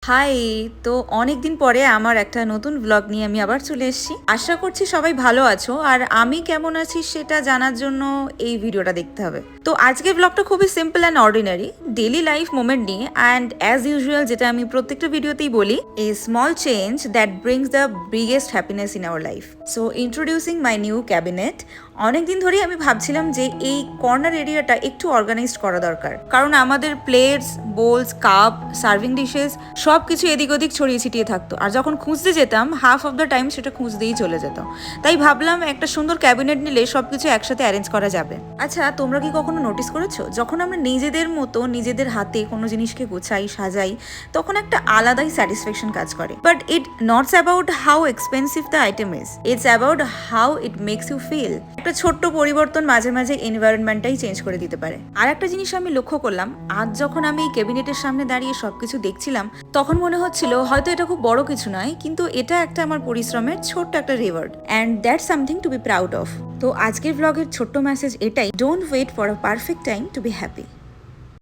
High. তো অনেক দিন পরে আমার একটা নতুন ব্লগ নিয়ে আমি আবার চলে এসেছি। আশা করছি সবাই ভালো আছো, আর আমি কেমন আছি সেটা জানার জন্য এই ভিডিওটা দেখতে হবে। তো আজকের ব্লগটা খুবই simple and ordinary daily life moment নিয়ে, অ্যান্ড অ্যাজ ইউজুয়াল যেটা আমি প্রত্যেকটা ভিডিওতেই বলি, a small change that brings the biggest happiness in our life. So introducing my new cabinet. অনেকদিন ধরেই আমি ভাবছিলাম যে এই কর্নার এরিয়াটা একটু অর্গানাইজড করা দরকার, কারণ আমাদের plates, bowls, cup, serving dishes সব কিছু এদিক ওদিক ছড়িয়ে ছিটিয়ে থাকতো, আর যখন খুঁজতে যেতাম হাফ অফ দ্য টাইম সেটা খুঁজতেই চলে যেত। তাই ভাবলাম একটা সুন্দর ক্যাবিনেট নিলে সব কিছু একসাথে অ্যারেঞ্জ করা যাবে। আচ্ছা, তোমরা কি কখনো নোটিস করেছো, যখন আমরা নিজেদের মতো নিজেদের হাতে কোনো জিনিসকে গোছাই, সাজাই, তখন একটা আলাদাই স্যাটিসফ্যাকশন কাজ করে। But it nots about how expensive the item is, it's about how it makes you feel. একটা ছোট্ট পরিবর্তন মাঝে মাঝে এনভায়রনমেন্টটাই চেঞ্জ করে দিতে পারে। আর একটা জিনিস আমি লক্ষ্য করলাম, আজ যখন আমি এই ক্যাবিনেটের সামনে দাঁড়িয়ে সবকিছু দেখছিলাম, তখন মনে হচ্ছিল হয়তো এটা খুব বড় কিছু নয়, কিন্তু এটা একটা আমার পরিশ্রমের ছোট্ট একটা reward, and that's something to be proud of. তো আজকের ব্লগের ছোট্ট মেসেজ এটাই, don't wait for a perfect time to be happy.